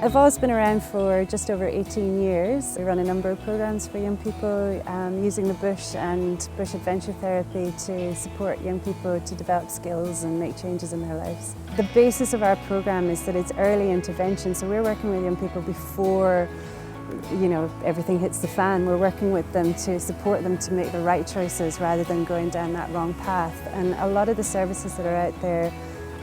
I've always been around for just over 18 years. We run a number of programs for young people using the bush and bush adventure therapy to support young people to develop skills and make changes in their lives. The basis of our program is that it's early intervention, so we're working with young people before everything hits the fan. We're working with them to support them to make the right choices rather than going down that wrong path. And a lot of the services that are out there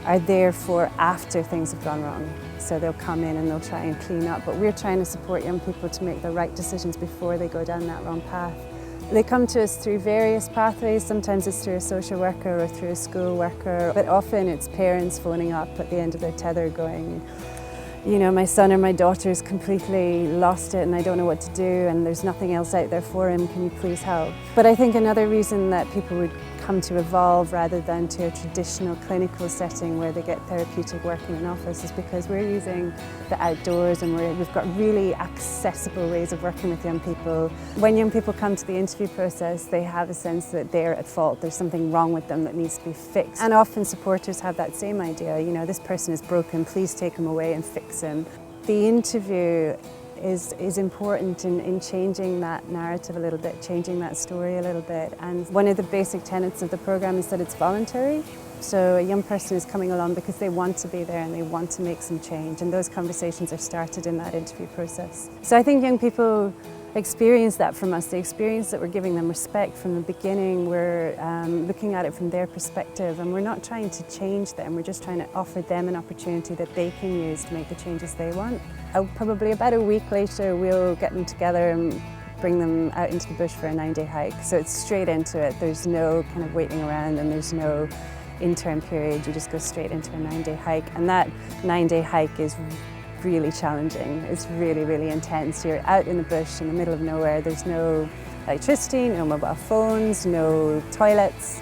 are there for after things have gone wrong. So they'll come in and they'll try and clean up, but we're trying to support young people to make the right decisions before they go down that wrong path. They come to us through various pathways. Sometimes it's through a social worker or through a school worker, but often it's parents phoning up at the end of their tether going, my son or my daughter's completely lost it and I don't know what to do and there's nothing else out there for him, can you please help? But I think another reason that people would come to Evolve rather than to a traditional clinical setting where they get therapeutic work in an office is because we're using the outdoors and we've got really accessible ways of working with young people. When young people come to the interview process, they have a sense that they're at fault, there's something wrong with them that needs to be fixed. And often supporters have that same idea, this person is broken, please take him away and fix him. The interview is important in changing that narrative a little bit, changing that story a little bit. And one of the basic tenets of the program is that it's voluntary. So a young person is coming along because they want to be there and they want to make some change. And those conversations are started in that interview process. So I think young people experience that from us. They experience that we're giving them respect from the beginning. We're looking at it from their perspective and we're not trying to change them. We're just trying to offer them an opportunity that they can use to make the changes they want. Probably about a week later we'll get them together and bring them out into the bush for a 9-day hike. So it's straight into it. There's no kind of waiting around and there's no interim period. You just go straight into a 9-day hike, and that 9-day hike is really challenging. It's really, really intense. You're out in the bush in the middle of nowhere. There's no electricity, no mobile phones, no toilets,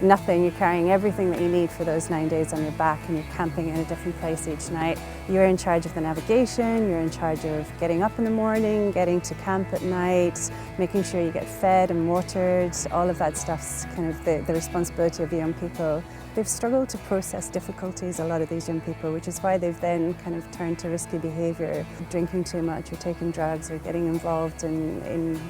nothing. You're carrying everything that you need for those 9 days on your back and you're camping in a different place each night. You're in charge of the navigation, you're in charge of getting up in the morning, getting to camp at night, making sure you get fed and watered. All of that stuff's kind of the responsibility of the young people. They've struggled to process difficulties, a lot of these young people, which is why they've then kind of turned to risky behaviour, drinking too much or taking drugs or getting involved in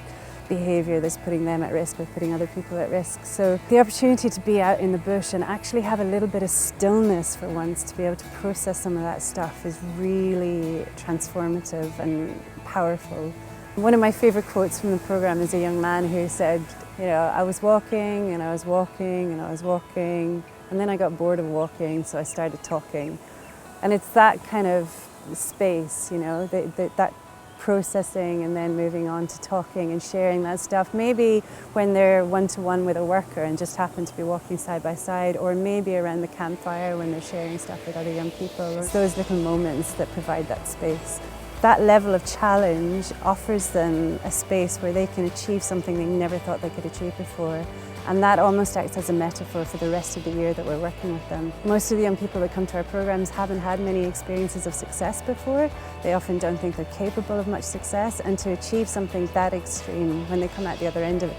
behaviour that's putting them at risk or putting other people at risk. So the opportunity to be out in the bush and actually have a little bit of stillness for once, to be able to process some of that stuff, is really transformative and powerful. One of my favourite quotes from the programme is a young man who said, I was walking and I was walking and I was walking, and then I got bored of walking, so I started talking. And it's that kind of space, that processing and then moving on to talking and sharing that stuff. Maybe when they're one-to-one with a worker and just happen to be walking side by side, or maybe around the campfire when they're sharing stuff with other young people. It's those little moments that provide that space. That level of challenge offers them a space where they can achieve something they never thought they could achieve before. And that almost acts as a metaphor for the rest of the year that we're working with them. Most of the young people that come to our programs haven't had many experiences of success before. They often don't think they're capable of much success, and to achieve something that extreme when they come out the other end of it.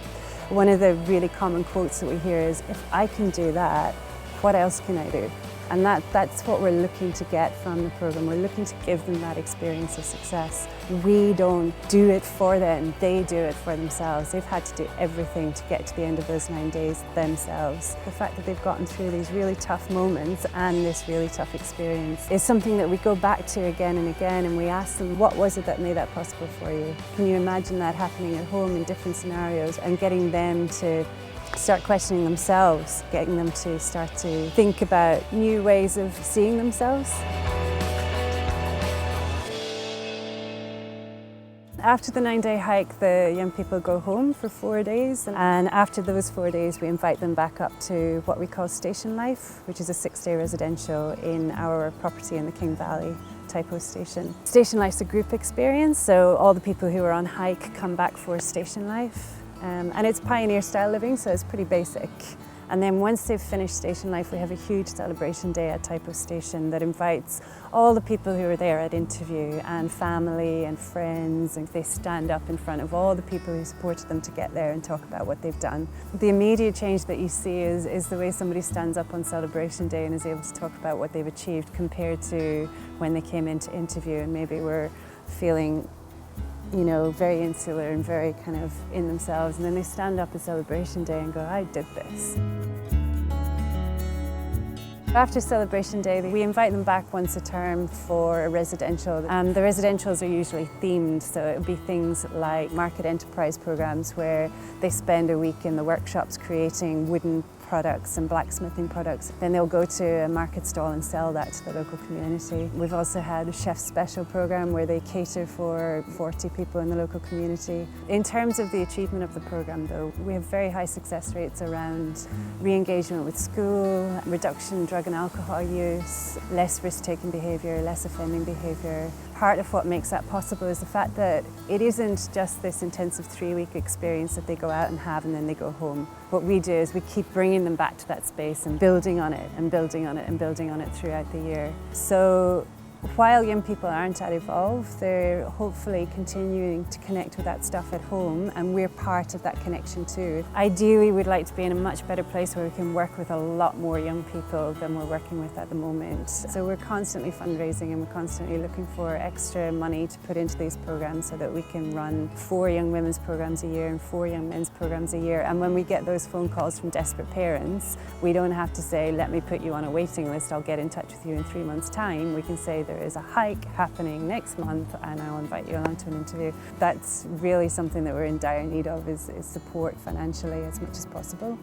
One of the really common quotes that we hear is, if I can do that, what else can I do? And that's what we're looking to get from the program. We're looking to give them that experience of success. We don't do it for them, they do it for themselves. They've had to do everything to get to the end of those 9 days themselves. The fact that they've gotten through these really tough moments and this really tough experience is something that we go back to again and again, and we ask them, what was it that made that possible for you? Can you imagine that happening at home in different scenarios, and getting them to start questioning themselves, getting them to start to think about new ways of seeing themselves. After the 9-day hike, the young people go home for 4 days, and after those 4 days we invite them back up to what we call Station Life, which is a 6-day residential in our property in the King Valley, Typo Station. Station Life's a group experience, so all the people who are on hike come back for Station Life. And it's pioneer style living, so it's pretty basic. And then once they've finished station life, we have a huge celebration day at Typo Station that invites all the people who were there at interview and family and friends, and they stand up in front of all the people who supported them to get there and talk about what they've done. The immediate change that you see is the way somebody stands up on celebration day and is able to talk about what they've achieved compared to when they came in to interview and maybe were feeling, you know, very insular and very kind of in themselves, and then they stand up at celebration day and go, I did this. After celebration day, we invite them back once a term for a residential. The residentials are usually themed, so it would be things like market enterprise programs where they spend a week in the workshops creating wooden products and blacksmithing products. Then they'll go to a market stall and sell that to the local community. We've also had a chef special program where they cater for 40 people in the local community. In terms of the achievement of the program though, we have very high success rates around re-engagement with school, reduction in drug and alcohol use, less risk-taking behaviour, less offending behaviour. Part of what makes that possible is the fact that it isn't just this intensive 3-week experience that they go out and have and then they go home. What we do is we keep bringing them back to that space and building on it and building on it and building on it throughout the year. So while young people aren't at Evolve, they're hopefully continuing to connect with that stuff at home, and we're part of that connection too. Ideally, we'd like to be in a much better place where we can work with a lot more young people than we're working with at the moment. So we're constantly fundraising and we're constantly looking for extra money to put into these programs so that we can run 4 young women's programs a year and 4 young men's programs a year. And when we get those phone calls from desperate parents, we don't have to say, let me put you on a waiting list, I'll get in touch with you in 3 months' time. We can say, there is a hike happening next month and I'll invite you along to an interview. That's really something that we're in dire need of, is support financially as much as possible.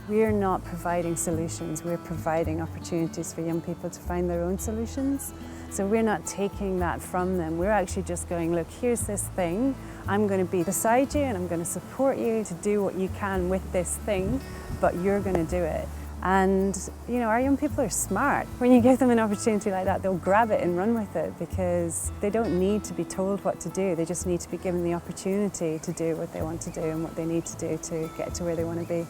We're not providing solutions, we're providing opportunities for young people to find their own solutions. So we're not taking that from them, we're actually just going, look, here's this thing, I'm going to be beside you and I'm going to support you to do what you can with this thing, but you're going to do it. And you know, our young people are smart. When you give them an opportunity like that, they'll grab it and run with it because they don't need to be told what to do. They just need to be given the opportunity to do what they want to do and what they need to do to get to where they want to be.